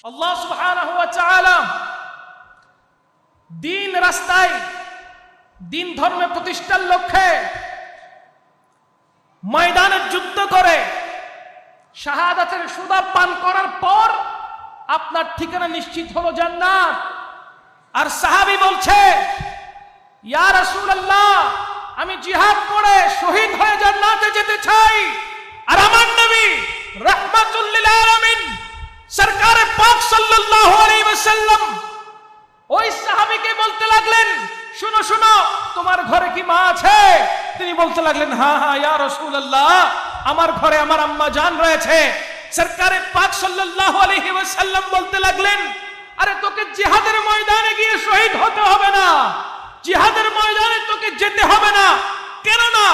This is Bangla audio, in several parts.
আল্লাহ সুবহানাহু ওয়া তাআলা দিন রাস্তায় দিন ধর্মে প্রতিষ্ঠার লক্ষ্যে ময়দানে যুদ্ধ করে শাহাদাতের সুদা পান করার পর আপনার ঠিকানা নিশ্চিত হলো জান্নাত। আর সাহাবী বলছে, ইয়া রাসূলুল্লাহ, আমি জিহাদ করে শহীদ হয়ে জান্নাতে যেতে চাই। আর আমার নবী রাহমাতুল লিল আলামিন সরকারে পাক সাল্লাল্লাহু আলাইহি ওয়াসাল্লাম ওই সাহাবীকে বলতে লাগলেন, শুনো শুনো, তোমার ঘরে কি মা আছে? তিনি বলতে লাগলেন, হ্যাঁ হ্যাঁ ইয়া রাসূলুল্লাহ, আমার ঘরে আমার আম্মা জান রয়েছে। সরকারে পাক সাল্লাল্লাহু আলাইহি ওয়াসাল্লাম বলতে লাগলেন, আরে তোকে জিহাদের ময়দানে গিয়ে শহীদ হতে হবে না, জিহাদের ময়দানে তোকে যেতে হবে না। কেননা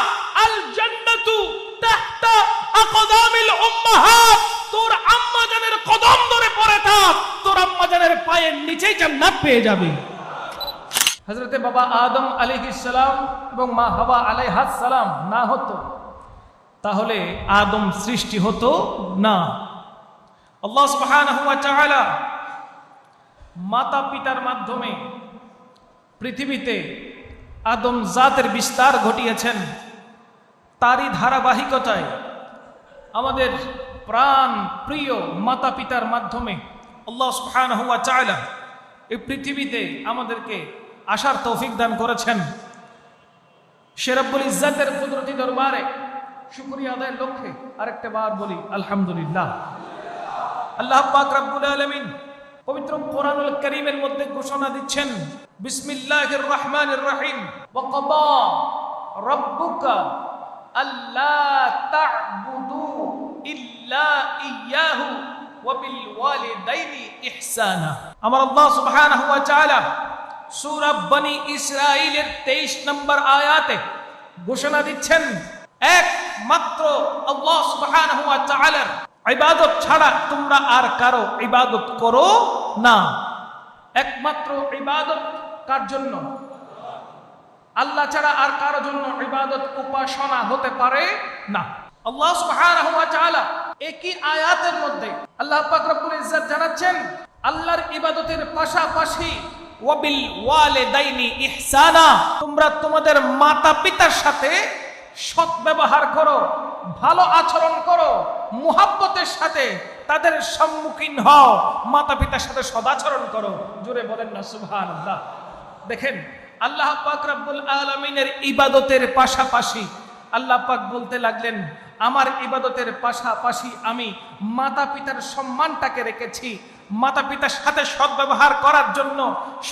আল জান্নাতু তাহতা আকদামিল উম্মাহাত, তোর আম্মা জানের কদম ধরে পড়ে থাক, তোর আম্মা জানের পায়ের নিচেই জান্নাত পেয়ে যাবে। হযরতে বাবা আদম আলাইহিস সালাম এবং মা হাওয়া আলাইহাস সালাম না হতো তাহলে আদম সৃষ্টি হতো না। আল্লাহ সুবহানাহু ওয়া তাআলা মাতা পিতার মাধ্যমে পৃথিবীতে আদম জাতের বিস্তার ঘটিয়েছেন। তারই ধারাবাহিকতায় আমাদের প্রাণ প্রিয় মাতা পিতার মাধ্যমে আল্লাহ সুবহানাহু ওয়া তাআলা এই পৃথিবীতে আমাদেরকে আসার তৌফিক দান করেছেন। সে রব্বুল ইজ্জতের কুদরতি দরবারে শুকরিয়া আদায়ের লক্ষ্যে আরেকটা বার বলি আলহামদুলিল্লাহ। আল্লাহ পাক রব্বুল আলামিন পবিত্র কোরআনুল কারীমের মধ্যে ঘোষণা দিচ্ছেন, বিসমিল্লাহির রহমানির রহিম, ওয়া ক্বাদা রাব্বুকা আল্লা তা'বুদু ইল্লা ইয়্যাহু ওয়া বিল ওয়ালিদাইনি ইহসানা। আমার আল্লাহ সুবহানাহু ওয়া তাআলা সূরা বনি ইসরাঈলের 23 নম্বর আয়াতে ঘোষণা দিচ্ছেন, একমাত্র আল্লাহ সুবহানাহু ওয়া তাআলার ইবাদত ছাড়া তোমরা আর কারো ইবাদত করো না। একমাত্র ইবাদত কার জন্য? আল্লাহ ছাড়া আর কারো জন্য ইবাদত উপাসনা হতে পারে না। আল্লাহ সুবহানাহু ওয়া তাআলা একই আয়াতের মধ্যে আল্লাহ পাক রব্বুল ইজ্জত জানাচ্ছেন, আল্লাহর ইবাদতের পাশাপাশি ওয়াবিল ওয়ালিদাইনি ইহসানা, তোমরা তোমাদের মাতা পিতার সাথে সৎ ব্যবহার করো, ভালো আচরণ করো, মুহাব্বতের সাথে তাদের সম্মুখীন হও, মাতা পিতার সাথে সদাচরণ করো। জোরে বলেন না সুবহানাল্লাহ। দেখেন আল্লাহ পাক রব্বুল আলামিনের ইবাদতের পাশাপাশি আল্লাহ পাক বলতে লাগলেন, আমার ইবাদতের পাশাপাশি আমি মাতা পিতার সম্মানটাকে রেখেছি, মাতা পিতার সাথে সদ্ব্যবহার করার জন্য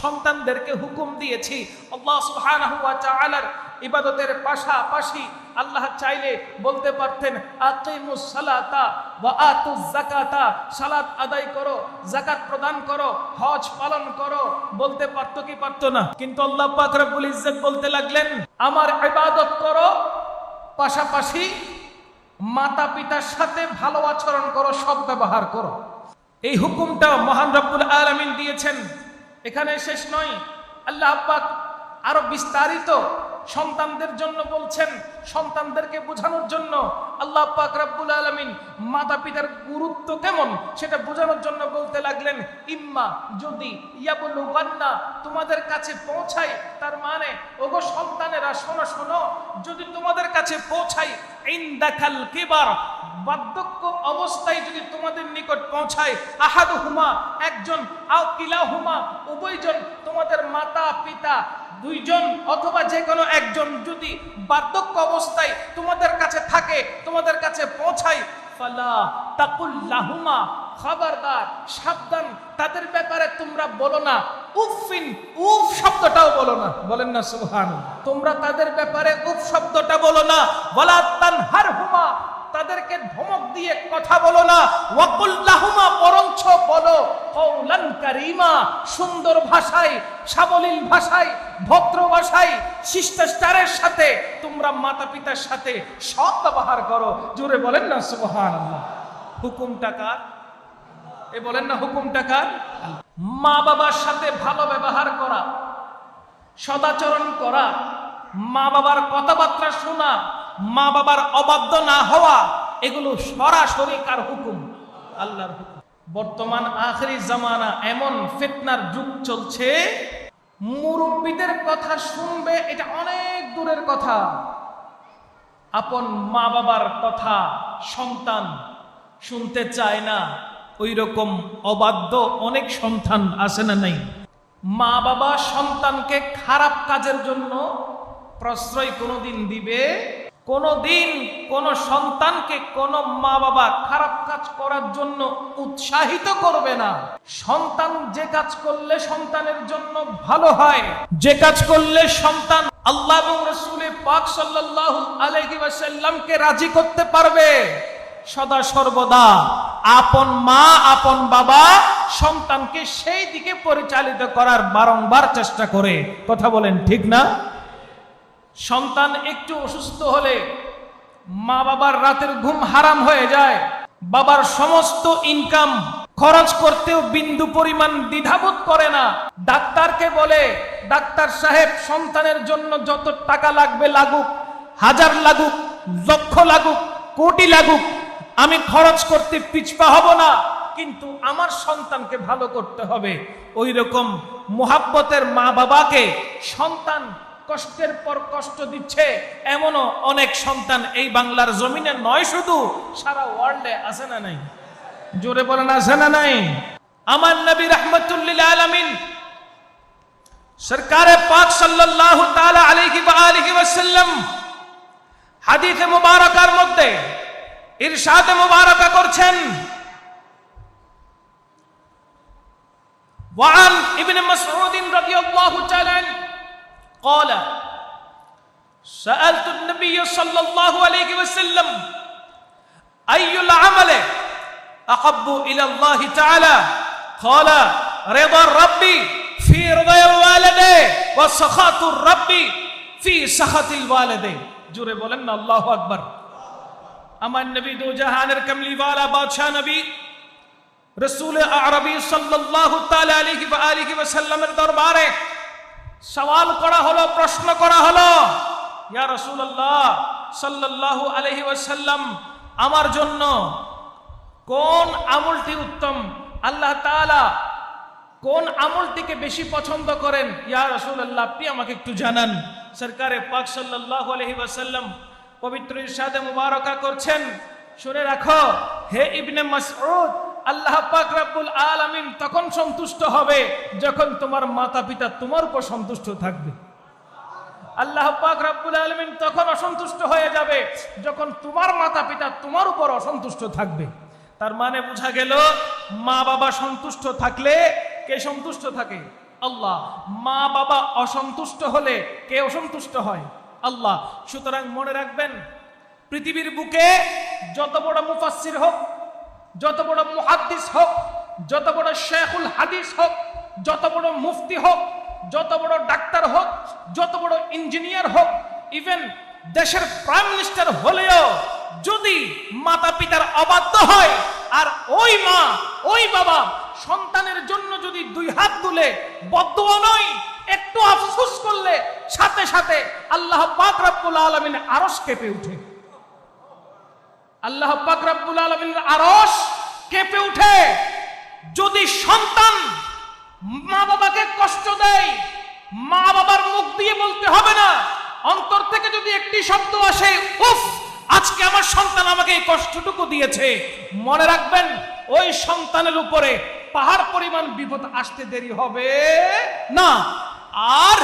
সন্তানদেরকে হুকুম দিয়েছি। আল্লাহ সুবহানাহু ওয়া তাআলার ইবাদতের পাশাপাশি আল্লাহ চাইলে বলতে পারতেন, আকিমুস সালাতা ওয়া আতুজ যাকাতা, সালাত আদায় করো, যাকাত প্রদান করো, হজ পালন করো, বলতে পারতো কি পারতো না? কিন্তু আল্লাহ পাক রব্বুল ইজ্জত বলতে লাগলেন, আমার ইবাদত করো, পাশাপাশি মাতা পিতার সাথে ভালো আচরণ করো, সৎ ব্যবহার করো। এই হুকুমটা মহান রব্বুল আলামিন দিয়েছেন। এখানে শেষ নয়, আল্লাহ পাক আরো বিস্তারিত সন্তানদের জন্য বলছেন, সন্তানদেরকে বোঝানোর জন্য আল্লাহ পাক রব্বুল আলামিন মাতা পিতার গুরুত্ব কেমন সেটা বোঝানোর জন্য বলতে লাগলেন, ইম্মা যদি ইয়াবলুগান্না, তোমাদের কাছে পৌঁছায়, তার মানে ওগো সন্তানেরা শোনো শোনো, যদি তোমাদের কাছে পৌঁছায়, ইনদাকাল কিবার, বার্ধক্য অবস্থায় যদি তোমাদের নিকট পৌঁছায়, আহাদুহুমা, একজন, আও কিলাহুমা, উভয়জন, তোমাদের মাতা পিতা দুইজন অথবা যে কোনো একজন যদি বার্ধক্য অবস্থায় তোমাদের কাছে থাকে, তোমাদের কাছে পৌঁছায়, ফালা তাকুল লাহুমা, খবরদার সাবধান, তাদের ব্যাপারে তোমরা বলো না উফিন, উফ শব্দটাও বলো না। বলেন না সুবহানাল্লাহ। তোমরা তাদের ব্যাপারে উফ শব্দটা বলো না। ওয়ালা তানহারহুমা, তাদেরকে ধমক দিয়ে কথা বলো না। ওয়াকুল লাহুমা, বরঞ্চ বলো কওলান কারীমা, সুন্দর ভাষায়, সাবলীল ভাষায়, ভদ্র ভাষায়, শিষ্টাচারের সাথে তোমরা মাতা পিতার সাথে সৎ ব্যবহার করো। জোরে বলেন না সুবহানাল্লাহ। হুকুমটা কার? এ বলেন না হুকুমটা কার? মা বাবার সাথে ভালো ব্যবহার করা, সদাচরণ করা, মা বাবার কথাবার্তা শোনা, মা বাবার অবাধ্য না হওয়া, এগুলো সরাসরি কার হুকুম? আল্লাহর হুকুম। বর্তমান আখেরি জামানা এমন ফিতনার যুগ চলছে, মুরব্বীদের কথা শুনবে এটা অনেক দূরের কথা, আপন মা বাবার কথা সন্তান শুনতে চায় না। ওই রকম অবাধ্য অনেক সন্তান আছে না নাই? মা বাবা সন্তানকে খারাপ কাজের জন্য প্রশ্রয় কোনোদিন দিবে? কোনোদিন কোন সন্তানকে কোন মা বাবা খারাপ কাজ করার জন্য উৎসাহিত করবে না। সন্তান যে কাজ করলে সন্তানের জন্য ভালো হয়, যে কাজ করলে সন্তান আল্লাহ এবং রাসূল পাক সাল্লাল্লাহু আলাইহি ওয়াসাল্লামকে রাজি করতে পারবে, সদা সর্বদা আপন মা আপন বাবা সন্তানকে সেই দিকে পরিচালিত করার বারংবার চেষ্টা করে। কথা বলেন ঠিক না? সন্তান একটু অসুস্থ হলে মা বাবার রাতের ঘুম হারাম হয়ে যায়, বাবার সমস্ত ইনকাম খরচ করতেও বিন্দু পরিমাণ দ্বিধাবোধ করে না। ডাক্তারকে বলে, ডাক্তার সাহেব সন্তানের জন্য যত টাকা লাগবে লাগুক, হাজার লাগুক, লক্ষ লাগুক, কোটি লাগুক, আমি খরচ করতে পিছপা হব না, কিন্তু আমার সন্তানকে ভালো করতে হবে। ওই রকম মোহাব্বতের মা বাবাকে সন্তান কষ্টের পর কষ্ট দিচ্ছে, এমনও অনেক সন্তান এই বাংলার জমিনে নয়, শুধু সারা ওয়ার্ল্ডে আছে না নাই? জোরে বলেন আছে না নাই? আমার নবী রাহমাতুল লিল আলামিন সরকারে পাক সাল্লাল্লাহু তাআলা আলাইহি ওয়া আলিহি ওয়াসাল্লাম হাদিসে মুবারাকার মধ্যে ইরশাদে মুবারাকা করছেন, وعن ابن مسعود رضي الله تعالى عنه قال سألت النبي صلى الله عليه وسلم أي العمل أحب إلى الله تعالى قال رضا الرب في رضا الوالدين وسخط الرب في سخط الوالدين। জোরে বলেন না আল্লাহু আকবার। আমার নবী দো জাহানের কমলি ওয়ালা বাদশাহ নবী রাসূল আরবি সাল্লাল্লাহু তাআলা আলাইহি ওয়া আলিহি ওয়াসাল্লামের দরবারে সওয়াল করা হলো, প্রশ্ন করা হলো, ইয়া রাসূলুল্লাহ সাল্লাল্লাহু আলাইহি ওয়াসাল্লাম, আমার জন্য কোন আমলটি উত্তম? আল্লাহ তাআলা কোন আমলটিকে বেশি পছন্দ করেন? ইয়া রাসূলুল্লাহ আপনি আমাকে একটু জানান। সরকারে পাক সাল্লাল্লাহু আলাইহি ওয়াসাল্লাম পবিত্র ইরশাদে মুবারাকা করছেন, শুনে রাখো হে ইবনে মাসউদ, আল্লাহ পাক রব্বুল আলামিন তখন সন্তুষ্ট হবে যখন তোমার মাতা পিতা তোমার উপর সন্তুষ্ট থাকবে। আল্লাহ পাক রব্বুল আলামিন তখন অসন্তুষ্ট হয়ে যাবে যখন তোমার মাতা পিতা তোমার উপর অসন্তুষ্ট থাকবে। তার মানে বোঝা গেল মা বাবা সন্তুষ্ট থাকলে কে সন্তুষ্ট থাকে? আল্লাহ। মা বাবা অসন্তুষ্ট হলে কে অসন্তুষ্ট হয়? আল্লাহ। সুতরাং মনে রাখবেন, পৃথিবীর বুকে যত বড় মুফাসসির হোক, যত বড় মুহাদ্দিস হোক, যত বড় শেখুল হাদিস হোক, যত বড় মুফতি হোক, যত বড় ডাক্তার হোক, যত বড় ইঞ্জিনিয়ার হোক, ইভেন দেশের প্রাইম মিনিস্টার হলেও যদি মাতা পিতার অবাধ্য হয় আর ওই মা ওই বাবা সন্তানের জন্য যদি দুই হাত তুলে বদদুয়া নয় একটু আফসোস করলে সাথে সাথে আল্লাহ পাক রব্বুল আলামিনের আরশ কেঁপে ওঠে। আল্লাহ পাক রব্বুল আলামিনের আরশ কেঁপে ওঠে। যদি সন্তান মা বাবাকে কষ্ট দেয়, মা বাবার মুখ দিয়ে বলতে হবে না, অন্তর থেকে যদি একটি শব্দ আসে, উফ আজকে আমার সন্তান আমাকে এই কষ্টটুকু দিয়েছে, মনে রাখবেন ওই সন্তানের উপরে পাহাড় পরিমাণ বিপদ আসতে দেরি হবে না। আর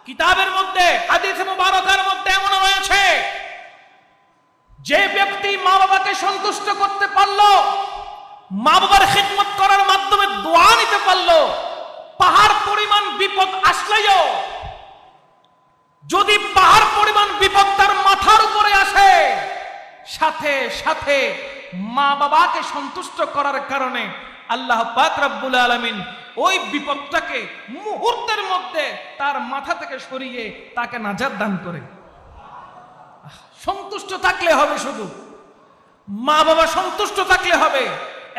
কিতাবের মধ্যে হাদিসে মুবারাকার মধ্যে এমন রয়েছে, যে ব্যক্তি মা বাবাকে সন্তুষ্ট করতে পারলো, মা বাবার খিদমত করার মাধ্যমে দোয়া নিতে পারলো, পাহাড় পরিমাণ বিপদ আসলেও যদি পাহাড় পরিমাণ বিপদ তার মাথার উপরে আসে, সাথে সাথে মা বাবাকে সন্তুষ্ট করার কারণে আল্লাহ পাক রব্বুল আলামিন ওই বিপদটাকে মুহূর্তের মধ্যে তার মাথা থেকে সরিয়ে তাকে নাজাত দান করে। সন্তুষ্ট থাকলে হবে, শুধু মা বাবা সন্তুষ্ট থাকলে হবে।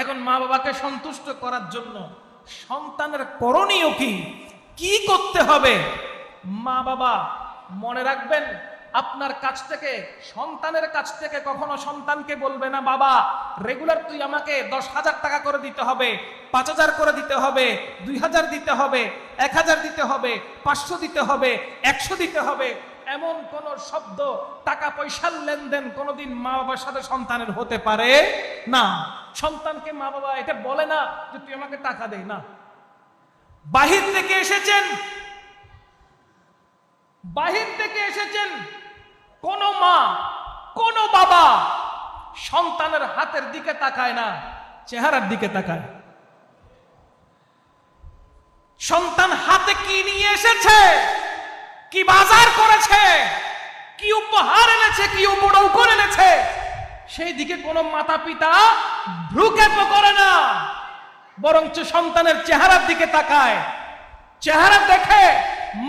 এখন মা বাবাকে সন্তুষ্ট করার জন্য সন্তানের করণীয় কি, কি করতে হবে? মা বাবা মনে রাখবেন, আপনার কাছ থেকে, সন্তানের কাছ থেকে কখনো সন্তানকে বলবে না, বাবা রেগুলার তুই আমাকে 10,000 টাকা করে দিতে হবে, 5,000 করে দিতে হবে, 2,000 দিতে হবে, 1,000 দিতে হবে, 500 দিতে হবে, 100 দিতে হবে। এমন কোন শব্দ, টাকা পয়সার লেনদেন কোনোদিন মা বাবার সাথে সন্তানের হতে পারে না। সন্তানকে মা বাবা এটা বলে না যে তুই আমাকে টাকা দে, না। বাহির থেকে এসেছেন, বাহির থেকে এসেছেন, কোন মা কোন বাবা সন্তানের হাতের দিকে তাকায় না, চেহারার দিকে তাকায়। সন্তান হাতে কি নিয়ে এসেছে, কি বাজার করেছে, কি উপহার এনেছে, কি উপঢৌকন এনেছে, সেই দিকে কোন মাতা পিতা ভ্রুক্ষেপ করে না, বরঞ্চ সন্তানের চেহারার দিকে তাকায়। চেহারা দেখে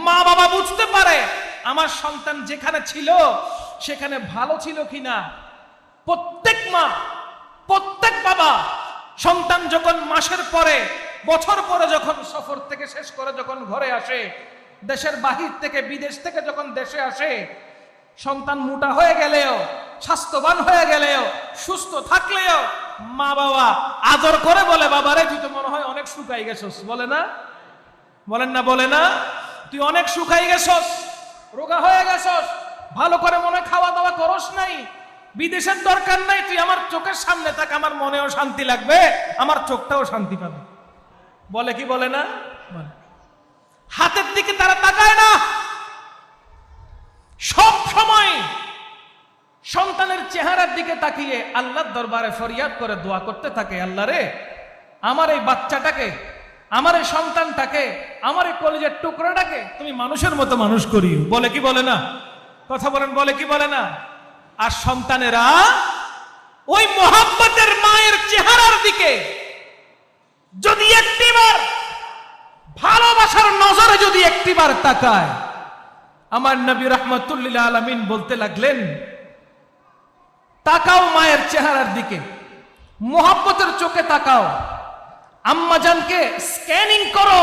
মা বাবা বুঝতে পারে আমার সন্তান যেখানে ছিল সেখানে ভালো ছিল কিনা। প্রত্যেক মা, প্রত্যেক বাবা সন্তান যখন মাসের পরে, বছর পরে যখন সফর থেকে শেষ করে যখন ঘরে আসে, দেশের বাহির থেকে, বিদেশ থেকে যখন দেশে আসে, সন্তান মোটা হয়ে গেলেও, স্বাস্থ্যবান হয়ে গেলেও, সুস্থ থাকলেও মা বাবা আদর করে বলে, বাবারে তুই তো মনে হয় অনেক শুকাই গেছস, বলে না? বলেন না? বলে না? তুই অনেক শুকাই গেছস, রোগা হয়ে গেছস, ভালো করে মনে খাওয়া দাওয়া করস নাই, বিদেশের দরকার নাই, তুই আমার চোখের সামনে থাক, আমার মনেও শান্তি লাগবে, আমার চোখটাও শান্তি পাবে। বলে কি বলে না? বলে। হাতের দিকে তারা তাকায় না, সব সময় সন্তানের চেহারার দিকে তাকিয়ে আল্লাহর দরবারে ফরিয়াদ করে দোয়া করতে থাকে, আল্লাহ রে আমার এই বাচ্চাটাকে, আমার এই সন্তানটাকে, আমার এই কলিজার টুকরাটাকে তুমি মানুষের মতো মানুষ করিও। বলে কি বলে না? কথা বলেন, বলে কি বলে না? আর সন্তানেরা ওই মোহাব্বতের মায়ের চেহারার দিকে যদি একটিবার, ভালোবাসার নজরে যদি একটিবার তাকায়, আমার নবী রাহমাতুল্লিল আলামিন বলতে লাগলেন, তাকাও মায়ের চেহারার দিকে, মোহাব্বতের চোখে তাকাও, আম্মাজানকে স্ক্যানিং করো,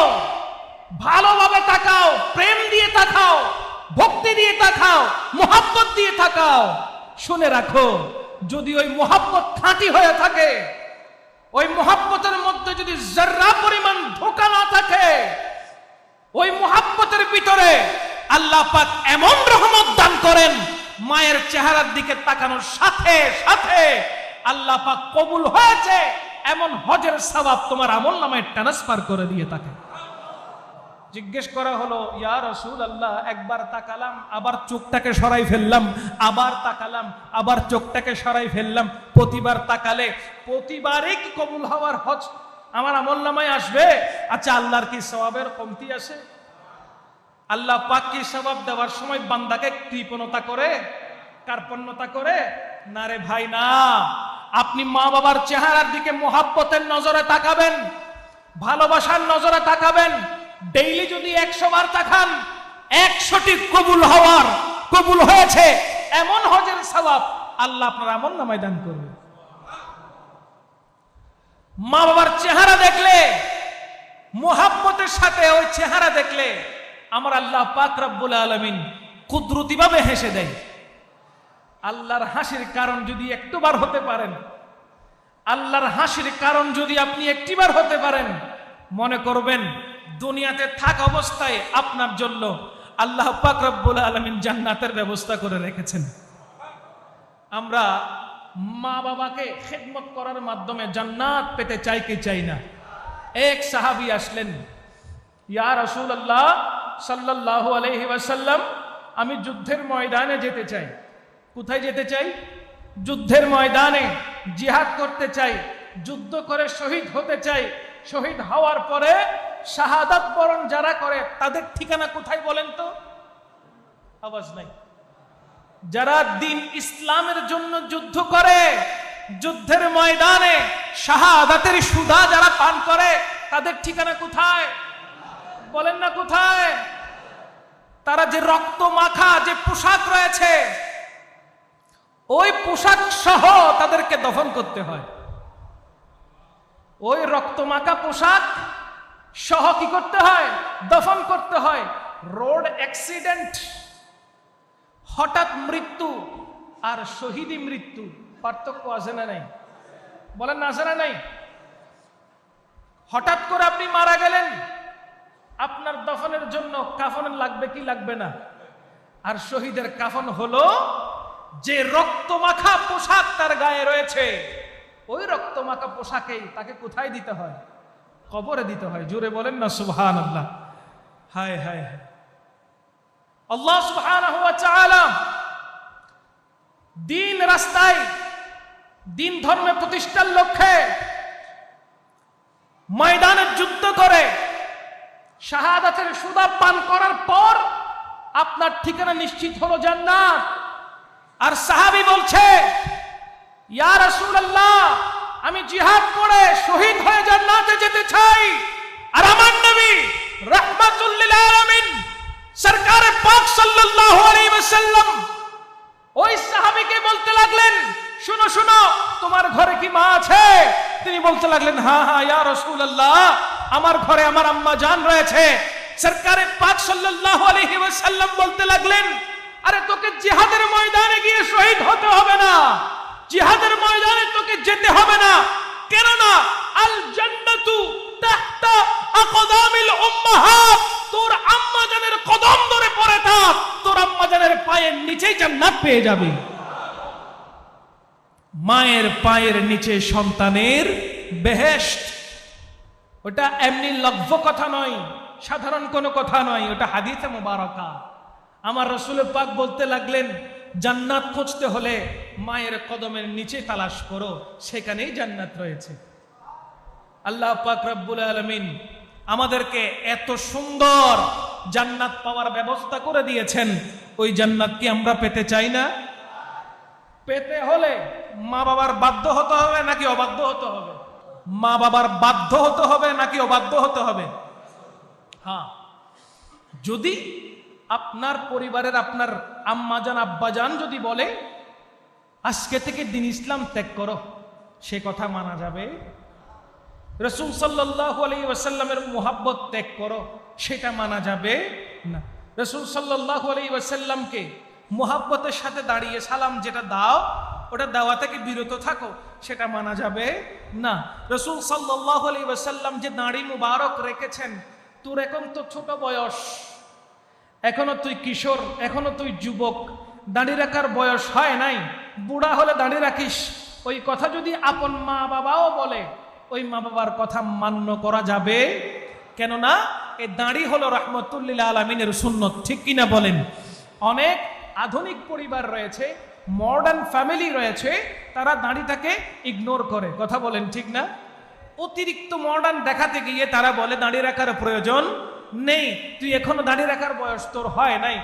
ভালোভাবে তাকাও, প্রেম দিয়ে তাকাও, ভক্তি দিয়ে তাকাও, মোহাব্বত দিয়ে তাকাও। শুনে রাখো, যদি ওই মোহাব্বত খাঁটি হয়ে থাকে, ওই মোহাব্বতের মধ্যে যদি জর্রা পরিমাণ ধোঁকা না থাকে, ওই মোহাব্বতের ভিতরে আল্লাহ পাক এমন রহমত দান করেন, মায়ের চেহারার দিকে তাকানোর সাথে সাথে আল্লাহ পাক কবুল হয়েছে এমন হজের সওয়াব তোমার আমলনামায় ট্রান্সফার করে দিয়ে থাকে। জিজ্ঞেস করা হলো, ইয়া রাসূলুল্লাহ, একবার তাকালাম, আবার চোখটাকে সরাই ফেললাম, আবার তাকালাম, আবার চোখটাকে সরাই ফেললাম, প্রতিবার তাকালে প্রতিবারই কি কবুল হওয়ার হজ আমার আমলনামায় আসবে? আচ্ছা, আল্লাহর কি সওয়াবের কমতি আছে? আল্লাহ পাক কি সওয়াব দেওয়ার সময় বান্দাকে কৃপণতা করে, কার্পণ্যতা করে? না রে ভাই, না। আপনি মা বাবার চেহারার দিকে মোহাব্বতের নজরে তাকাবেন, ভালোবাসার নজরে তাকাবেন। ডেইলি যদি 100 বার তাকান, 100টি কবুল হওয়ার, কবুল হয়েছে এমন হজের সওয়াব আল্লাহ আপনার আমলনামায় দান করবে। মা বাবার চেহারা দেখলে, মোহাব্বতের সাথে ওই চেহারা দেখলে আমার আল্লাহ পাক রব্বুল আলামিন কুদরতি ভাবে হেসে দেয়। আল্লাহর হাসির কারণ যদি একটিবার হতে পারেন, আল্লাহর হাসির কারণ যদি আপনি একটিবার হতে পারেন, মনে করবেন দুনিয়াতে থাকা অবস্থায় আপনার জন্য আল্লাহ পাক রব্বুল আলামিন জান্নাতের ব্যবস্থা করে রেখেছেন। আমরা মা বাবাকে খেদমত করার মাধ্যমে জান্নাত পেতে চাই কি চাই না? এক সাহাবী আসলেন, ইয়া রাসূলুল্লাহ সাল্লাল্লাহু আলাইহি ওয়াসাল্লাম, আমি যুদ্ধের ময়দানে যেতে চাই। কোথায় যেতে চাই? যুদ্ধের ময়দানে জিহাদ করতে চাই, যুদ্ধ করে শহীদ হতে চাই। শহীদ হওয়ার পরে শাহাদাত বরণ যারা করে তাদের ঠিকানা কোথায় বলেন তো? আওয়াজ নাই। যারা দ্বীন ইসলামের জন্য যুদ্ধ করে, যুদ্ধের ময়দানে শাহাদাতের সুধা যারা পান করে, তাদের ঠিকানা কোথায়? বলেন না কোথায়? তারা যে রক্ত মাখা যে পোশাক রয়েছে, ওই পোশাক সহ তাদেরকে দফন করতে হয়। ওই রক্ত মাখা পোশাক সহ কি করতে হয়? দফন করতে হয়। রোড অ্যাক্সিডেন্ট, হঠাৎ মৃত্যু আর শহীদি মৃত্যু পার্থক্য আছে না নাই? বলেন না, আছে না নাই? হঠাৎ করে আপনি মারা গেলেন, আপনার দফনের জন্য কাফন লাগবে কি লাগবে না? আর শহীদের কাফন হলো যে রক্তমাখা পোশাক তার গায়ে রয়েছে, ওই রক্তমাখা পোশাকেই তাকে কোথায় দিতে হয়? কবরে দিতে হয়। জোরে বলেন না সুবহানাল্লাহ। হায় হায় হায়। আল্লাহ সুবহানাহু ওয়া তাআলা দ্বীন রাস্তায় দ্বীন ধর্মে প্রতিষ্ঠার লক্ষ্যে ময়দানে যুদ্ধ করে শাহাদাতের সুদা পান করার পর আপনার ঠিকানা নিশ্চিত হলো জান্নাত। আর সাহাবী বলছে, ইয়া রাসূলুল্লাহ, আমি জিহাদ করে শহীদ হয়ে জান্নাতে যেতে চাই। আর আমার নবী রাহমাতুল লিল আলামিন সরকারে পাক সাল্লাল্লাহু আলাইহি ওয়াসাল্লাম ওই সাহাবীকে বলতে লাগলেন, শুনো শুনো, তোমার ঘরে কি মা আছে? তিনি বলতে লাগলেন, হ্যাঁ হ্যাঁ ইয়া রাসূলুল্লাহ, আমার ঘরে আমার আম্মা জান রয়েছে। সরকারে পাক সাল্লাল্লাহু আলাইহি ওয়াসাল্লাম বলতে লাগলেন, আরে তোকে জিহাদের ময়দানে গিয়ে শহীদ হতে হবে না, জিহাদের ময়দানে তোকে যেতে হবে না। কেননা আল জান্নাতু তাহতা আকদামিল উম্মাহাত, তোর আম্মা জানের কদম ধরে পড়ে থাক, তোর আম্মা জানের পায়ের নিচেই জান্নাত পেয়ে যাবে। মায়ের পায়ের নিচে সন্তানের বেহেশত। ওটা এমনি লফজ কথা নয়, সাধারণ কোনো কথা নয়, ওটা হাদিসে মুবারাকা। আমার রাসূল পাক বলতে লাগলেন, জান্নাত খুঁজতে হলে মায়ের কদমের নিচে তালাশ করো, সেখানেই জান্নাত রয়েছে। আল্লাহ পাক রব্বুল আলামিন আমাদেরকে এত সুন্দর জান্নাত পাওয়ার ব্যবস্থা করে দিয়েছেন, ওই জান্নাত কি আমরা পেতে চাই না? পেতে হলে মা বাবার বাধ্য হতে হবে নাকি অবাধ্য হতে হবে? মা বাবার বাধ্য হতে হবে নাকি অবাধ্য হতে হবে? হ্যাঁ, যদি আপনার পরিবারের আপনার আম্মাজান আব্বাজান যদি বলে আজকে থেকে দ্বীন ইসলাম ত্যাগ করো, সে কথা মানা যাবে? রাসূল সাল্লাল্লাহু আলাইহি ওয়াসাল্লামের মুহাব্বত ত্যাগ করো, সেটা মানা যাবে না। রাসূল সাল্লাল্লাহু আলাইহি ওয়াসাল্লামকে মুহাব্বতের সাথে দাঁড়িয়ে সালাম যেটা দাও, ওটা দেওয়া থেকে বিরত থাকো, সেটা মানা যাবে না। রাসূল সাল্লাল্লাহু আলাইহি ওয়াসাল্লাম যে দাড়ি মুবারক রেখেছেন, তোর এখন তো ছোট বয়স, এখনো তুই কিশোর, এখনো তুই যুবক, দাড়ি রাখার বয়স হয় নাই, বুড়া হলে দাড়ি রাখিস, ওই কথা যদি আপন মা বাবাও বলে, ওই মা বাবার কথা মান্য করা যাবে? কেননা এই দাড়ি হলো রাহমাতুল লিল আলামিনের সুন্নত, ঠিক কিনা বলেন? অনেক আধুনিক পরিবার রয়েছে, মডার্ন ফ্যামিলি রয়েছে, তারা দাড়িটাকে ইগনোর করে, কথা বলেন ঠিক না? অতিরিক্ত মডার্ন দেখাতে গিয়ে তারা বলে দাড়ি রাখার প্রয়োজন নেই, তুই এখনো দাড়ি রাখার বয়স তোর হয় নাই।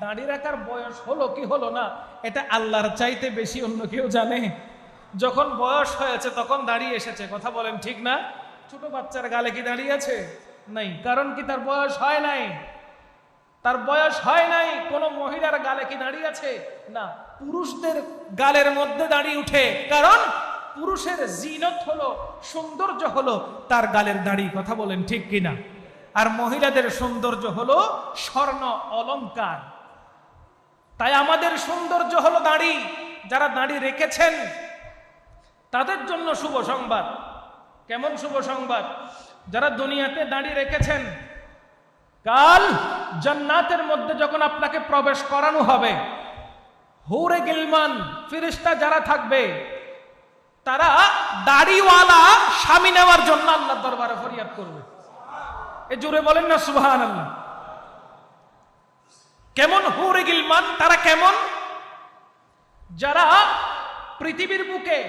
দাড়ি রাখার বয়স হলো কি হলো না, এটা আল্লাহর চাইতে বেশি অন্য কেউ জানে। যখন বয়স হয়েছে তখন দাঁড়িয়ে এসেছে, কথা বলেন ঠিক না? ছোট বাচ্চার গালে কি দাঁড়িয়ে আছে? নাই, কারণ কি তার বয়স হয় নাই, তার বয়স হয় নাই। কোন মহিলার গালে কি দাঁড়িয়ে আছে? না। পুরুষদের গালের মধ্যে দাঁড়িয়ে উঠে, কারণ পুরুষের জিনত হলো, সৌন্দর্য হলো তার গালের দাড়ি, কথা বলেন ঠিক কিনা? আর মহিলাদের সৌন্দর্য হলো স্বর্ণ অলংকার। তাই আমাদের সৌন্দর্য হলো দাড়ি। যারা দাড়ি রেখেছেন তাদের জন্য শুভ সংবাদ। কেমন শুভ সংবাদ? যারা দুনিয়াতে দাড়ি রেখেছেন, কাল জান্নাতের মধ্যে যখন আপনাকে প্রবেশ করানো হবে, হুরে গিলমান ফেরেশতা যারা থাকবে, তারা দাড়িওয়ালা স্বামী নেওয়ার জন্য আল্লাহর দরবারে ফরিয়াদ করবে। এ জোরে বলেন না সুবহানাল্লাহ। কেমন হুরে গিলমান? তারা কেমন? যারা পৃথিবীর বুকে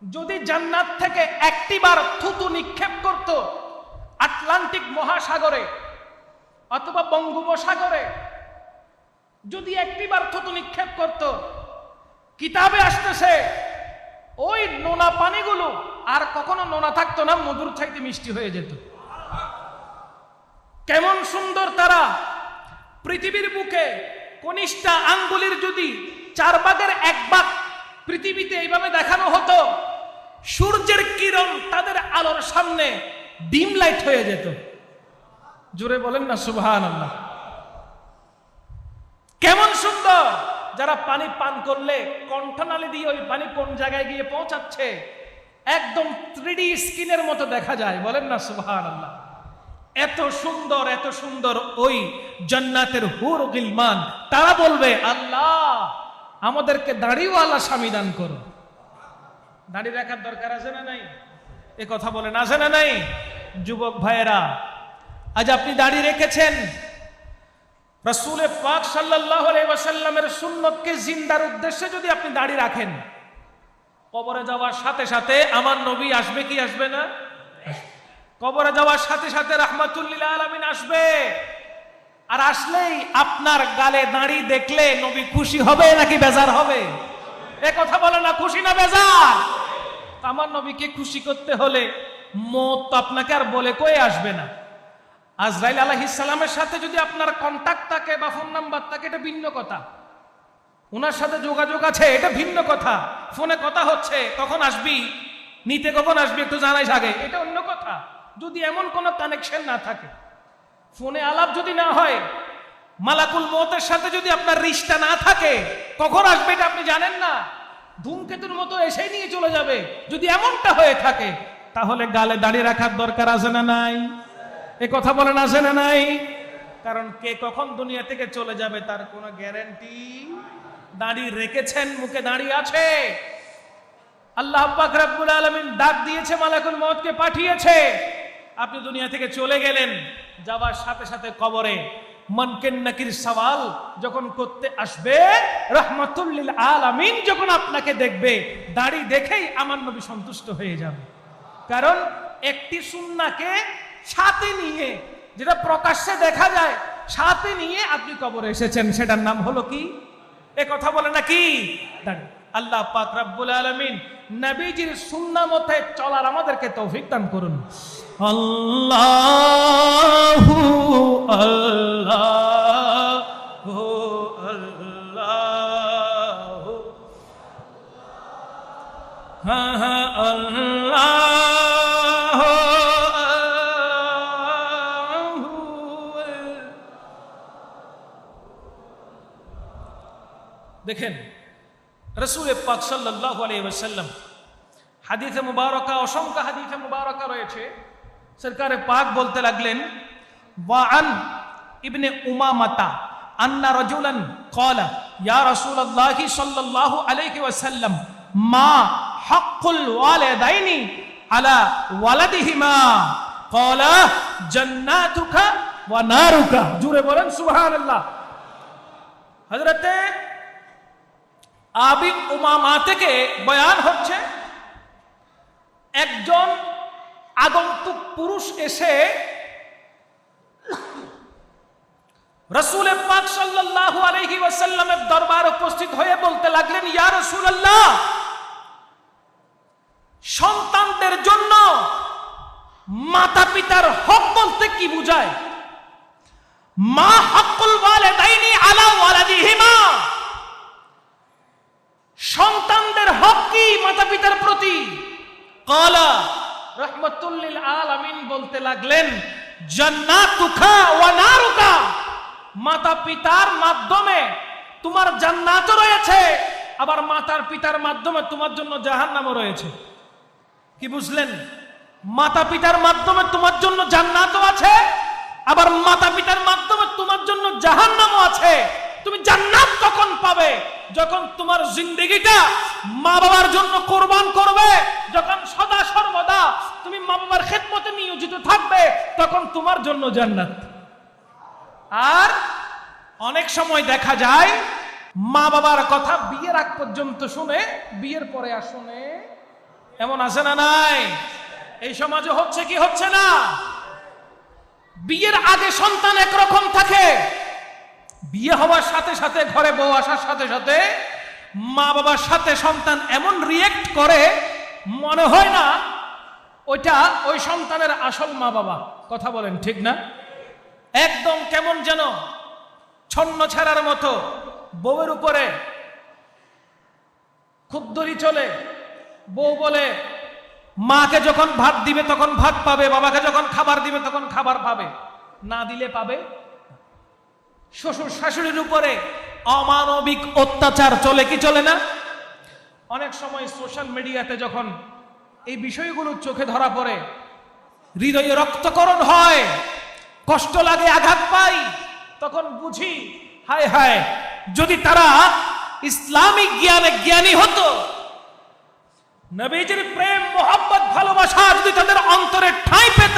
যদি জান্নাত থেকে একটিবার থুতু নিক্ষেপ করত আটলান্টিক মহাসাগরে অথবা বঙ্গোপসাগরে, যদি একটিবার থুতু নিক্ষেপ করত, কিতাবে আসতেছে ওই নোনা পানিগুলো আর কখনো নোনা থাকতো না, মধুর চাইতে মিষ্টি হয়ে যেত। কেমন সুন্দর তারা! পৃথিবীর বুকে কনিষ্ঠা আঙ্গুলের যদি 4 ভাগের 1 ভাগ পৃথিবীতে এইভাবে দেখানো হতো, সূর্যের কিরণ তাদের আলোর সামনে ডিম লাইট হয়ে যেত। জোরে বলেন না সুবহানাল্লাহ। কেমন সুন্দর! যারা পানি পান করলে কণ্ঠনালী দিয়ে ওই পানি কোন জায়গায় গিয়ে পৌঁছাচ্ছে একদম 3D স্ক্রিনের মতো দেখা যায়। বলেন না সুবহানাল্লাহ। এত সুন্দর ওই জান্নাতের হুর গিলমান, তারা বলবে আল্লাহ আমাদেরকে দাড়িওয়ালা স্বামী দান করো। দাড়ি রাখার দরকার আছে না নাই? এ কথা বলেন, আছে না নাই? যুবক ভাইয়েরা, আজ আপনি দাড়ি রেখেছেন, রাসূল পাক সাল্লাল্লাহু আলাইহি ওয়াসাল্লামের সুন্নতকে জিন্দার উদ্দেশ্যে যদি আপনি দাড়ি রাখেন, কবরে যাওয়ার সাথে সাথে আমার নবী আসবে কি আসবে না? কবরে যাওয়ার সাথে সাথে রাহমাতুল লিল আলামিন আসবে। আর আসলেই আপনার গালে দাড়ি দেখলে নবী খুশি হবে নাকি বেজার হবে? এ কথা বলে না, খুশি না বেজার? আমার নবীকে খুশি করতে হলে মওত তো আপনাকে আর বলে কয়ে আসবে না। আজরাইল আলাইহিস সালামের সাথে যদি আপনার কন্টাক্ট থাকে বা ফোন নাম্বার থাকে, এটা ভিন্ন কথা। ওনার সাথে যোগাযোগ আছে, এটা ভিন্ন কথা। ফোনে কথা হচ্ছে, কখন আসবি, নিতে কখন আসবি একটু জানাইস আগে, এটা অন্য কথা। যদি এমন কোনো কানেকশন না থাকে, ফোনে আলাপ যদি না হয়, মালাকুল মওতের সাথে যদি আপনার রিশতা না থাকে, কখন আসবে এটা আপনি জানেন না। ধূমকেতুর মতো এসে নিয়ে চলে যাবে। যদি এমনটা হয়ে থাকে, তাহলে গালে দাড়ি রাখার দরকার আছে না নাই? এ কথা বলেন, আছে না নাই? কারণ কে কখন দুনিয়া থেকে চলে যাবে তার কোনো গ্যারান্টি। দাড়ি রেখেছেন, মুখে দাড়ি আছে, আল্লাহ পাক রব্বুল আলামিন ডাক দিয়েছে, মালাকুল মওতকে পাঠিয়েছে। আপনি দুনিয়া থেকে চলে গেলেন, যাবার সাথে সাথে কবরে মুনকির নাকির সওয়াল যখন করতে আসবে, রাহমাতুল লিল আলামিন যখন আপনাকে দেখবে, দাড়ি দেখেই আমার নবী সন্তুষ্ট হয়ে যাবে। কারণ একটি সুন্নাহকে সাথে নিয়ে, যেটা প্রকাশ্যে দেখা যায়, সাথে নিয়ে আপনি কবরে এসেছেন, সেটার নাম হলো কি? এ কথা বলে নাকি? দাড়ি। আল্লাহ পাক রব্বুল আলামিন নবীজির সুন্নাহ মতে চলার আমাদেরকে তৌফিক দান করুন। আল্লাহু আল্লাহু আল্লাহু, হ্যাঁ হ্যাঁ, আল্লাহু আল্লাহু। দেখেন রাসূল পাক সাল্লাল্লাহু আলাইহি ওয়াসাল্লাম হাদিসে মুবারকা, অসংখ্য হাদিসে মুবারকা রয়েছে, সরকারে পাক বলতে লাগলেন, ওয়ান ইবনে উমামাতা আন্না রাজুলান ক্বালা ইয়া রাসূলুল্লাহ সাল্লাল্লাহু আলাইহি ওয়াসাল্লাম মা হাক্কুল ওয়ালিদাইনি আলা ওয়ালাদিহিমা ক্বালা জান্নাতুকা ওয়া নারুকা। জুড়ে বলেন সুবহানাল্লাহ। হযরতে আবি উমামা থেকে বয়ান হচ্ছে, একজন আগন্তুক পুরুষ এসে রাসূল পাক সাল্লাল্লাহু আলাইহি ওয়াসাল্লামের দরবারে উপস্থিত হয়ে বলতে লাগলেন, ইয়া রাসূলুল্লাহ, সন্তানদের জন্য মাতা পিতার হক বলতে কি বোঝায়? মা হাক্কুল ওয়ালিদাইনি আলা ওয়ালাদিহিমা, সন্তানদের হক কি মাতা পিতার প্রতি? ক্বালা, রাহমাতুল লিল আলামিন বলতে লাগলেন, জান্নাতুকা ওয়া নারুকা, মাতা পিতার মাধ্যমে তোমার জান্নাতও রয়েছে, আবার মাতার পিতার মাধ্যমে তোমার জন্য জাহান্নামও রয়েছে। কি বুঝলেন? মাতা পিতার মাধ্যমে তোমার জন্য জান্নাতও আছে, আবার মাতা পিতার মাধ্যমে তোমার জন্য জাহান্নামও আছে। তুমি জান্নাত কখন পাবে? যখন তোমার জিন্দেগিটা মা বাবার জন্য কোরবান করবে, যখন সদা সর্বদা তুমি মা বাবার খেদমতে নিয়োজিত থাকবে, তখন তোমার জন্য জান্নাত। আর অনেক সময় দেখা যায় মা বাবার কথা বিয়ের আগ পর্যন্ত শুনে, বিয়ের পরে আর শুনে। এমন আছে না নাই? এই সমাজে হচ্ছে কি হচ্ছে না? বিয়ের আগে সন্তান একরকম থাকে, বিয়ে হওয়ার সাথে সাথে, ঘরে বউ আসার সাথে সাথে মা বাবার সাথে সন্তান এমন রিয়েক্ট করে, মনে হয় না ওইটা ওই সন্তানের আসল মা বাবা। কথা বলেন, ঠিক না? একদম কেমন যেন ছন্ন ছাড়ার মতো বউয়ের উপরে খুদ্দরি চলে। বউ বলে, মাকে যখন ভাত দিবে তখন ভাত পাবে, বাবাকে যখন খাবার দিবে তখন খাবার পাবে, না দিলে পাবে। শ্বশুর শাশুড়ির উপরে অমানবিক অত্যাচার চলে কি চলে না? অনেক সময় সোশ্যাল মিডিয়াতে যখন এই বিষয়গুলো চোখে ধরা পড়ে, হৃদয়ে রক্তকরণ হয়, কষ্ট লাগে, আঘাত পাই, তখন বুঝি হায় হায়, যদি তারা ইসলামিক জ্ঞানে জ্ঞানী হতো, নবীজির প্রেম মোহাম্মত ভালোবাসা যদি তাদের অন্তরে ঠাঁই পেত,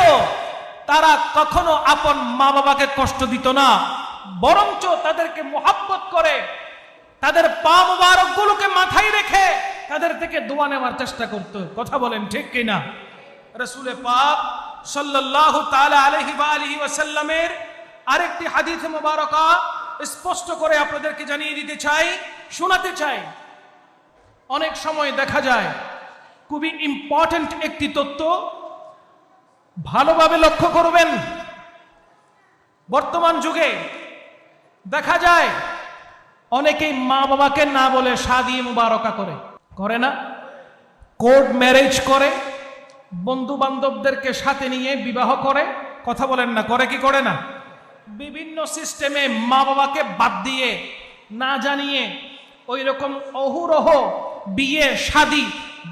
তারা কখনো আপন মা বাবাকে কষ্ট দিত না, বরঞ্চ তাদেরকে মোহাব্বত করে তাদের পা মোবারক গুলোকে মাথায় রেখে তাদের থেকে দোয়া নেওয়ার চেষ্টা করত। কথা বলেন ঠিক কিনা? রাসূল পাক সাল্লাল্লাহু তাআলা আলাইহি ওয়া আলিহি ওয়াসাল্লামের আরেকটি হাদিস মুবারাকা স্পষ্ট করে আপনাদেরকে জানিয়ে দিতে চাই, শোনাতে চাই। অনেক সময় দেখা যায়, খুবই ইম্পর্টেন্ট একটি তথ্য, ভালোভাবে লক্ষ্য করবেন। বর্তমান যুগে দেখা যায় অনেকেই মা বাবাকে না বলে শাদী মুবারকা করে না, কোর্ট ম্যারেজ করে, বন্ধু বান্ধবদেরকে সাথে নিয়ে বিবাহ করে। কথা বলেন না, করে কি করে না? বিভিন্ন সিস্টেমে মা বাবাকে বাদ দিয়ে, না জানিয়ে ওই রকম অহুরহ বিয়ে শাদী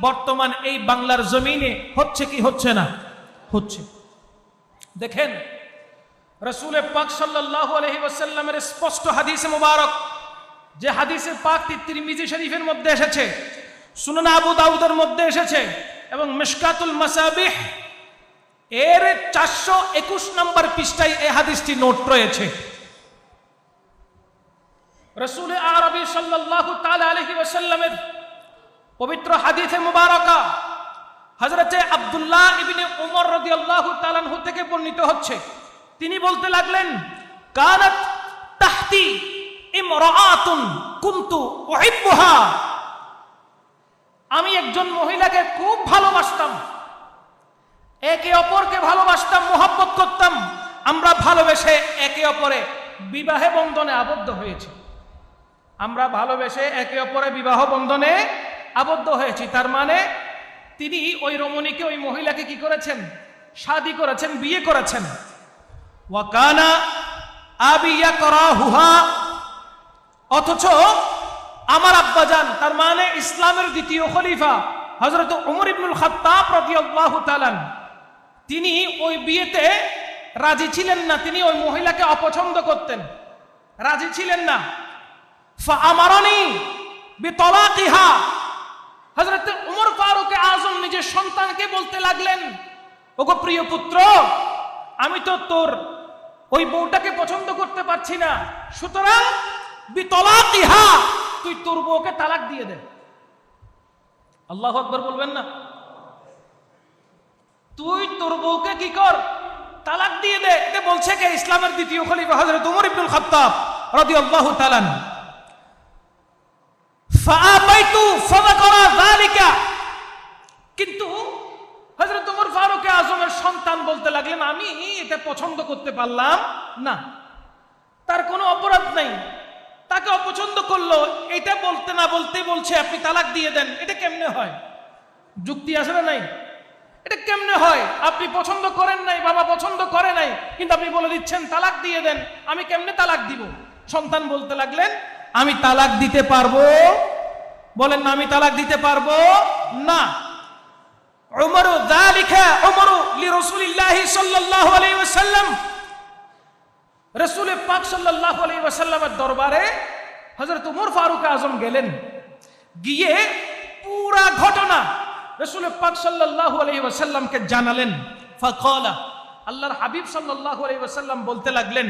বর্তমান এই বাংলার জমিনে হচ্ছে কি হচ্ছে না? হচ্ছে। দেখেন, রাসূল পাক সাল্লাল্লাহু আলাইহি ওয়াসাল্লামের স্পষ্ট হাদিসে মুবারক, যে হাদিসে পাকটি তিরমিজি শরীফের মধ্যে এসেছে, সুনান আবু দাউদের মধ্যে এসেছে এবং মিশকাতুল মাসাবিহ এর 421 নম্বর পৃষ্ঠায় এই হাদিসটি নোট রয়েছে। রাসূল আরবি সাল্লাল্লাহু তাআলা আলাইহি ওয়াসাল্লামের পবিত্র হাদিসে মুবারকা হযরতে আব্দুল্লাহ ইবনে উমর রাদিয়াল্লাহু তাআলা আনহু থেকে বর্ণিত হচ্ছে। তিনি বলতে লাগলেন, কানাত তাহতি ইমরাআতুন কুনতু উহিব্বুহা, আমি একজন মহিলাকে খুব ভালোবাসতাম, একে অপরকে ভালোবাসতাম, মোহাব্বত করতাম, আমরা ভালোবেসে একে অপরে বিবাহে বন্ধনে আবদ্ধ হয়েছি। আমরা ভালোবেসে একে অপরে বিবাহ বন্ধনে আবদ্ধ হয়েছি। তার মানে তিনি ওই রমণীকে, ওই মহিলাকে কি করেছেন? শাদী করেছেন, বিয়ে করেছেন। ওয়া কানা আবি ইয়াকরাহুহা, অথচ আমার আব্বাজান, তার মানে ইসলামের দ্বিতীয় খলিফা হযরত ওমর ইবনুল খাত্তাব রাদিয়াল্লাহু তাআলা, তিনি ওই বিয়েতে রাজি ছিলেন না, তিনি ওই মহিলাকে অপছন্দ করতেন, রাজি ছিলেন না। ফাআমারানি বিতলাকিহা, হযরত ওমর ফারুক আযম নিজের সন্তানকে বলতে লাগলেন, ওগো প্রিয় পুত্র, আমি তো তোর ওই বউটাকে পছন্দ করতে পারছি না, সুতরাং বিতলাকিহা, তুই তোর বউকে তালাক দিয়ে দে। আল্লাহু আকবার বলবেন না? তুই তোর বউকে কি কর? তালাক দিয়ে দে। এটা বলছে কে? ইসলামের দ্বিতীয় খলিফা হযরত ওমর ইবনুল খাত্তাব রাদিয়াল্লাহু তাআলা। ফাআবাইতু ফাযাকারা যালিকা, কিন্তু হযরত ওমর ফারুক আযমের সন্তান বলতে লাগলেন, আমি এটা পছন্দ করতে পারলাম না, তার কোনো অপরাধ নাই, তাকে অপছন্দ করলো, এটা বলতে না বলতে বলছে আপনি তালাক দিয়ে দেন। এটা কেমনে হয়? যুক্তি আছে না নাই? এটা কেমনে হয়? আপনি পছন্দ করেন নাই, বাবা পছন্দ করে নাই, কিন্তু আপনি বলে দিচ্ছেন তালাক দিয়ে দেন। আমি কেমনে তালাক দিব? সন্তান বলতে লাগলেন, আমি তালাক দিতে পারবো? বলেন না, আমি তালাক দিতে পারবো না। উমরু যালিকা উমরু লিরাসূলিল্লাহি সাল্লাল্লাহু আলাইহি ওয়াসাল্লাম, রাসূল পাক সাল্লাল্লাহু আলাইহি ওয়াসাল্লামের দরবারে হযরত ওমর ফারুক আযম গেলেন, গিয়ে পুরা ঘটনা রাসূল পাক সাল্লাল্লাহু আলাইহি ওয়াসাল্লামকে জানালেন। ফাকালা, আল্লাহর হাবিব সাল্লাল্লাহু আলাইহি ওয়াসাল্লাম বলতে লাগলেন,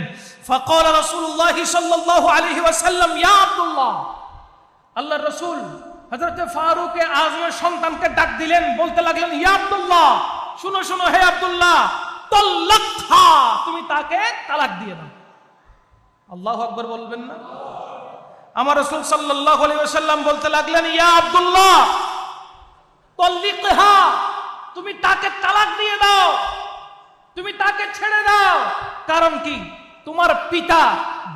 ফাকালা রাসূলুল্লাহ সাল্লাল্লাহু আলাইহি ওয়াসাল্লাম, ইয়া আব্দুল্লাহ, আল্লাহর রাসূল হযরত ফারুক আযমের সন্তানকে ডাক দিলেন, বলতে লাগলেন, ইয়া আব্দুল্লাহ, শুনো শুনো হে আব্দুল্লাহ, তাল্লাকহা, তুমি তাকে তালাক দিয়ে দাও। আল্লাহু আকবার বলবেন না? আমার রাসূল সাল্লাল্লাহু আলাইহি ওয়াসাল্লাম বলতে লাগলেন, ইয়া আব্দুল্লাহ, তাল্লিকহা, তুমি তাকে তালাক দিয়ে দাও, তুমি তাকে ছেড়ে দাও। কারণ কি? তোমার পিতা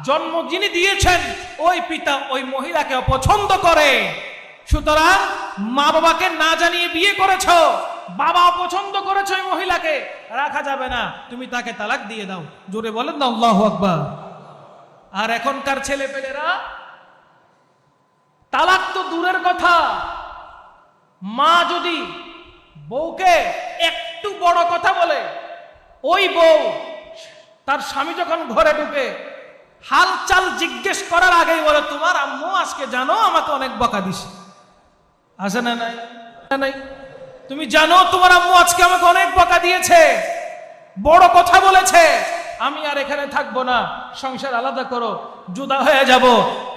জন্ম যিনি দিয়েছেন, ওই পিতা ওই মহিলাকে অপছন্দ করে, সুতরাং মা বাবাকে না জানিয়ে বিয়ে করেছো, বাবা অপছন্দ করেছো ওই মহিলাকে, রাখা যাবে না, তুমি তাকে তালাক দিয়ে দাও। জোরে বলেন না আল্লাহু আকবার। আর এখনকার ছেলেপেলেরা তালাক তো দূরের কথা, মা যদি বউকে একটু বড় কথা বলে, ওই বউ তার স্বামী যখন ঘরে ঢুকে হালচাল জিজ্ঞেস করার আগেই বলে, তোমার আম্মু আজকে জানো আমাকে অনেক বকা দিছে। আছে না নাই? নাই? তুমি জানো তোমার আম্মু আজকে আমাকে অনেক বকা দিয়েছে, বড় কথা বলেছে, আমি আর এখানে থাকবো না, সংসার আলাদা করো, জুদা হয়ে যাব,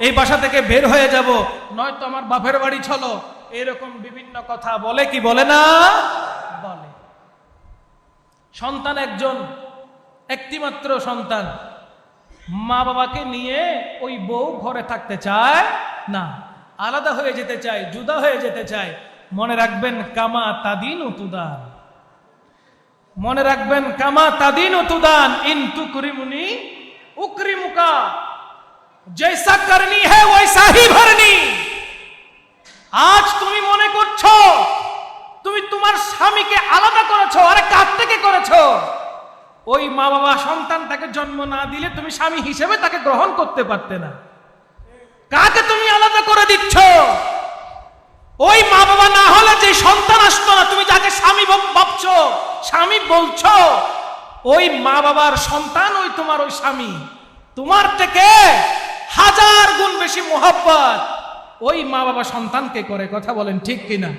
এই বাসা থেকে বের হয়ে যাব, নয়তো আমার বাপের বাড়ি চলো। এরকম বিভিন্ন কথা বলে কি বলে না? বলে। সন্তান একজন, একটিমাত্র সন্তান, মা বাবাকে নিয়ে ওই বউ ঘরে থাকতে চায় না, আলাদা হয়ে যেতে চায়, জুদা হয়ে যেতে চায়। মনে রাখবেন, কামা তাদিন উতুদান, মনে রাখবেন, কামা তাদিন উতুদান, ইন তুকরিমুনি উকরিমুকা, জৈসা করনি হ্যায় ওইসা হি ভরনি। আজ তুমি মনে করছো তুমি তোমার স্বামীকে আলাদা করেছো, আরে কার থেকে করেছো? ওই মা বাবা সন্তানটাকে জন্ম না দিলে তুমি স্বামী হিসেবে তাকে গ্রহণ করতে পারতে না। কাকে তুমি আলাদা করে দিচ্ছ? ওই মা বাবা না হলে যে সন্তান আসতো না, তুমি যাকে স্বামী ভাবছো, স্বামী বলছো, ওই মা বাবার সন্তান ওই তোমার ওই স্বামী, তোমার থেকে 1000 গুণ বেশি মোহাব্বত ওই মা বাবা সন্তানকে করে। কথা বলেন ঠিক কিনা?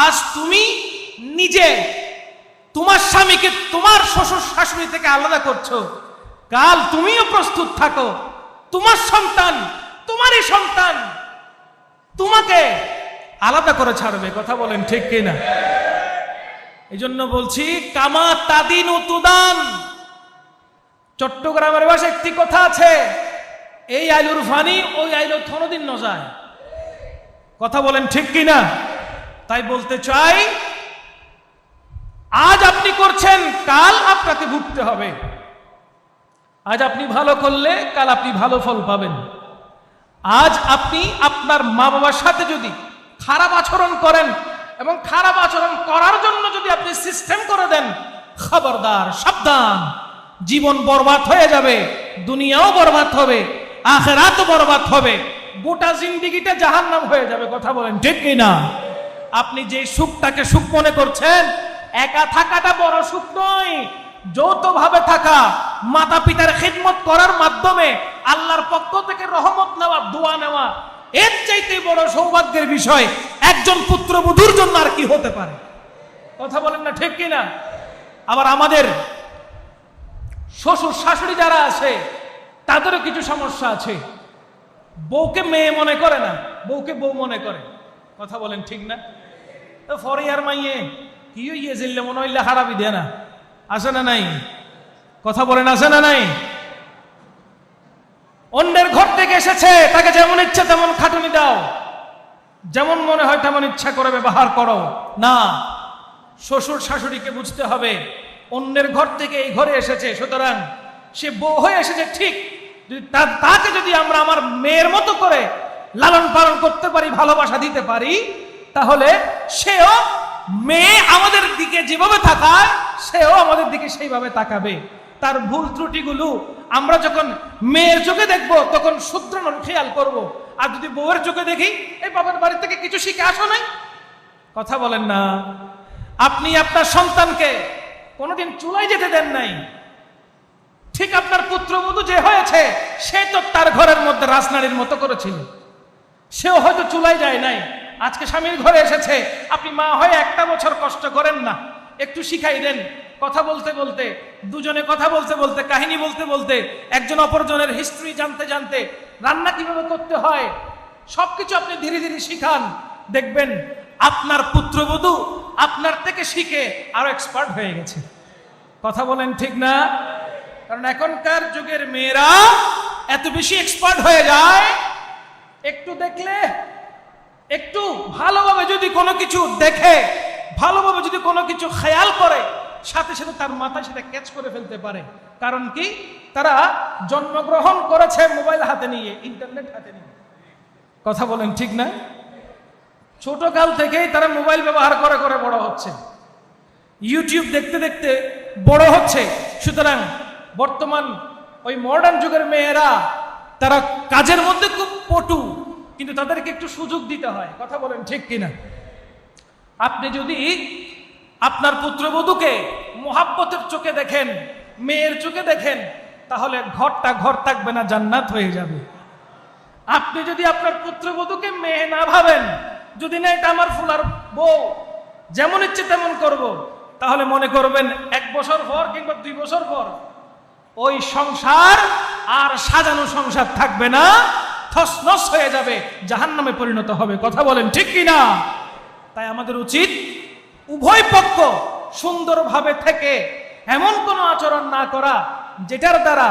আজ তুমি নিজে তোমার স্বামীকে তোমার শ্বশুর শাশুড়ি থেকে আলাদা করছো, কাল তুমিও প্রস্তুত থাকো, তোমার সন্তান, তোমারই সন্তান তোমাকে আলাদা করে ছাড়বে। কথা বলেন ঠিক কিনা? এই জন্য বলছি, কামা তাদিন উতুদান। চট্টগ্রামের ভাষায় একটি কথা আছে, এই আইলুর ফানি ওই আইলো থনদিন ন যায়। কথা বলেন ঠিক কিনা? তাই বলতে চাই, আজ আপনি করছেন, কাল আপনাকে ভুগতে হবে। আজ আপনি ভালো করলে কাল আপনি ভালো ফল পাবেন। আজ আপনি আপনার মা বাবার সাথে যদি খারাপ আচরণ করেন এবং খারাপ আচরণ করার জন্য যদি আপনি সিস্টেম করে দেন, খবরদার, সাবধান, জীবন বরবাদ হয়ে যাবে, দুনিয়াও বরবাদ হবে, আখিরাতও বরবাদ হবে, গোটা জিন্দেগিটা জাহান্নাম হয়ে যাবে। কথা বলেন ঠিক কিনা? আপনি যে সুখটাকে সুখ মনে করছেন, একা থাকাটা বড় সুখ নয়, যৌথভাবে থাকা, মাতা পিতার খিদমত করার মাধ্যমে আল্লাহর পক্ষ থেকে রহমত নেওয়া, দোয়া নেওয়া, এর চাইতে বড় সৌভাগ্যের বিষয় একজন পুত্রবধূর জন্য আর কি হতে পারে? কথা বলেন না ঠিক কিনা? আবার আমাদের শ্বশুর শাশুড়ি যারা আছে তাদেরও কিছু সমস্যা আছে। বউকে মেয়ে মনে করে না, বউকে বউ মনে করে। কথা বলেন ঠিক না? তো ফরিয়ার মাইয়ে কি হইয়েছিল মনে হইলে হারাবি দেয় না, আছে না নাই? কথা বলেন আছে না নাই? অন্যের ঘর থেকে এসেছে, তাকে যেমন ইচ্ছা তেমন খাটুনি দাও, যেমন মনে হয় তেমন ইচ্ছা করে ব্যবহার করো না। শ্বশুর শাশুড়িকে বুঝতে হবে, অন্যের ঘর থেকে এই ঘরে এসেছে, সুতরাং সে বউ হয়ে এসেছে ঠিক, তাকে যদি আমরা আমার মেয়ের মতো করে লালন পালন করতে পারি, ভালোবাসা দিতে পারি, তাহলে সেও মেয়ে আমাদের দিকে যেভাবে তাকায়, সেও আমাদের দিকে সেইভাবে তাকাবে। তার ভুল ত্রুটিগুলো আমরা যখন মেয়ের চোখে দেখবো তখন শুধরানোর খেয়াল করব। আর যদি বউয়ের চোখে দেখি, এই বাবার বাড়ি থেকে কিছু শিখে আসো নাই। কথা বলেন না? আপনি আপনার সন্তানকে কোনোদিন চুলায় যেতে দেন নাই, ঠিক আপনার পুত্রবধূ যে হয়েছে সে তো তার ঘরের মধ্যে রাজনারীর মতো করেছিল, সেও হয়তো চুলায় যায় নাই। আজকে স্বামীর ঘরে এসেছে, আপনি মা হয়ে 1টা বছর কষ্ট করেন না, একটু শিখাই দেন। কথা বলতে বলতে, দুজনে কথা বলতে বলতে, কাহিনী বলতে বলতে, একজন অপরজনের হিস্ট্রি জানতে জানতে, রান্না কিভাবে করতে হয় সবকিছু আপনি ধীরে ধীরে শিখান, দেখবেন আপনার পুত্রবধূ আপনার থেকে শিখে আরো এক্সপার্ট হয়ে গেছে। কথা বলেন ঠিক না? কারণ এখনকার যুগের মেয়েরা এত বেশি এক্সপার্ট হয়ে যায়, একটু দেখলে, একটু ভালোভাবে যদি কোনো কিছু দেখে, ভালোভাবে যদি কোনো কিছু খেয়াল করে, সাথে সাথে তার মাথায় সেটা ক্যাচ করে ফেলতে পারে। কারণ কি? তারা জন্মগ্রহণ করেছে মোবাইল হাতে নিয়ে, ইন্টারনেট হাতে নিয়ে। কথা বলেন ঠিক না? ছোট কাল থেকেই তারা মোবাইল ব্যবহার করে করে বড় হচ্ছে, ইউটিউব দেখতে দেখতে বড় হচ্ছে। সুতরাং বর্তমান ওই মডার্ন যুগের মেয়েরা তারা কাজের মধ্যে খুব পটু, কিন্তু তাদেরকে একটু সুযোগ দিতে হয়। কথা বলেন ঠিক কিনা? আপনি যদি আপনার পুত্রবধূকে মোহাব্বতের চোখে দেখেন, মেয়ের চোখে দেখেন, তাহলে ঘরটা ঘর থাকবে না, জান্নাত হয়ে যাবে। আপনি যদি আপনার পুত্রবধূকে মেয়ে না ভাবেন, যদি না এটা আমার ফুলার বউ, যেমন ইচ্ছে তেমন করব, তাহলে মনে করবেন 1 বছর পর কিংবা 2 বছর পর ওই সংসার আর সাজানো সংসার থাকবে না, থসনস হয়ে যাবে, জাহান্নামে পরিণত হবে। কথা বলেন ঠিক কিনা? তাই আমাদের উচিত উভয় পক্ষ সুন্দরভাবে থেকে এমন কোনো আচরণ না করা যেটার দ্বারা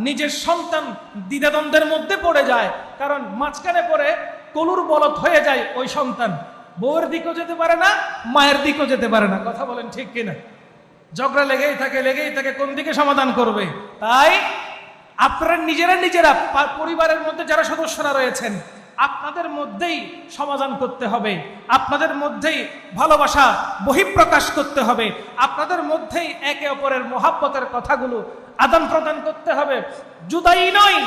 নিজের সন্তান দ্বিধাদ্বন্দ্বের মধ্যে পড়ে যায়। কারণ মাঝখানে পড়ে কলুর বলদ হয়ে যায় ওই সন্তান, বউয়ের দিকেও যেতে পারে না, মায়ের দিকেও যেতে পারে না। কথা বলেন ঠিক কিনা? ঝগড়া লেগেই থাকে, কোন দিকে সমাধান করবে? তাই আপনারা নিজেরা পরিবারের মধ্যে যারা সদস্যরা রয়েছেন, আপনাদের মধ্যেই সমাধান করতে হবে, আপনাদের মধ্যেই ভালোবাসা বহিঃপ্রকাশ করতে হবে, আপনাদের মধ্যেই একে অপরের মোহাব্বতের কথাগুলো আদান প্রদান করতে হবে। জুদাই নয়,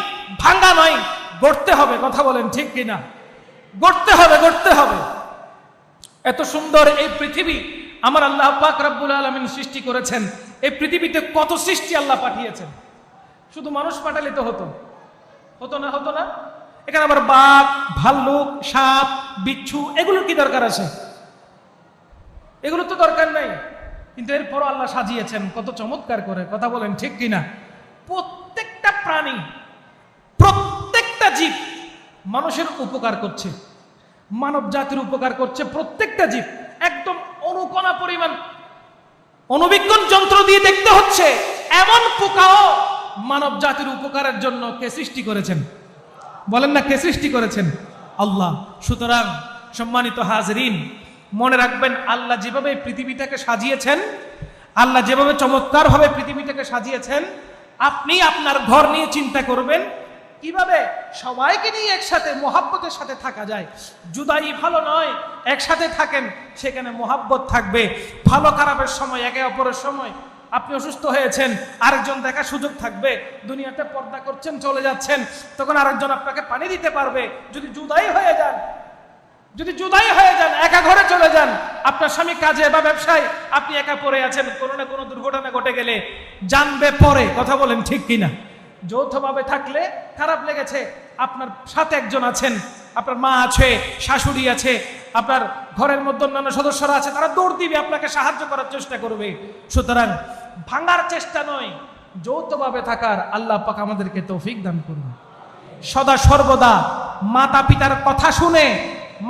ভাঙ্গা নয়, গড়তে হবে। কথা বলেন ঠিক কিনা? গড়তে হবে। এত সুন্দর এই পৃথিবী আমার আল্লাহ পাক রব্বুল আলামিন সৃষ্টি করেছেন। এই পৃথিবীতে কত সৃষ্টি আল্লাহ পাঠিয়েছেন। শুধু মানুষ পাঠালে তো হতো না। এখানে আবার বাঘ, ভাল্লুক, সাপ, বিচ্ছু, এগুলোর কি দরকার আছে? এগুলো তো দরকার নাই, কিন্তু এরপরও আল্লাহ সাজিয়েছেন কত চমৎকার করে। কথা বলেন ঠিক কিনা? প্রত্যেকটা প্রাণী, প্রত্যেকটা জীব মানুষের উপকার করছে, মানব জাতির উপকার করছে। প্রত্যেকটা জীব একদম অনুকণা পরিমাণ অনুবীক্ষণ যন্ত্র দিয়ে দেখতে হচ্ছে এমন পোকাও মানব জাতির উপকারের জন্য কে সৃষ্টি করেছেন? বলেন না, কে সৃষ্টি করেছেন? আল্লাহ। সুতরাং সম্মানিত হাজরিন, মনে রাখবেন আল্লাহ যেভাবে পৃথিবীটাকে সাজিয়েছেন, আল্লাহ যেভাবে চমৎকারভাবে পৃথিবীটাকে সাজিয়েছেন, আপনি আপনার ঘর নিয়ে চিন্তা করবেন কিভাবে সবাইকে নিয়ে একসাথে মোহাব্বতের সাথে থাকা যায়। জুদাই ভালো নয়, একসাথে থাকেন, সেখানে মোহাব্বত থাকবে। ভালো খারাপের সময়, একে অপরের সময়, আপনি অসুস্থ হয়েছেন, আরেকজন দেখার সুযোগ থাকবে। দুনিয়াতে পর্দা করছেন, চলে যাচ্ছেন, তখন আরেকজন আপনাকে পানি দিতে পারবে। যদি জুদাই হয়ে যান, একা ঘরে চলে যান, আপনার স্বামী কাজে বা ব্যবসায়, আপনি একা পড়ে আছেন, কোনো না কোনো দুর্ঘটনা ঘটে গেলে জানবে পরে। কথা বলেন ঠিক কিনা? যৌথভাবে থাকলে খারাপ লেগেছে, আপনার সাথে একজন আছেন, আপনার মা আছে, শাশুড়ি আছে, আপনার ঘরের মধ্যে অন্যান্য সদস্যরা আছে, তারা দৌড় দিবে, আপনাকে সাহায্য করার চেষ্টা করবে। সুতরাং ভাঙার চেষ্টা নয়, যৌথভাবে থাকার আল্লাহ পাক আমাদেরকে তৌফিক দান করুন। সদা সর্বদা মাতা পিতার কথা শুনে,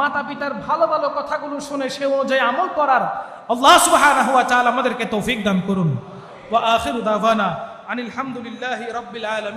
মাতা পিতার ভালো ভালো কথাগুলো শুনে সে অনুযায়ী আমল করার আল্লাহ সুবহানাহু ওয়া তাআলা আমাদেরকে তৌফিক দান করুন। ওয়া আখিরু দাওয়ানা আনিল হামদুলিল্লাহি রাব্বিল আলামিন।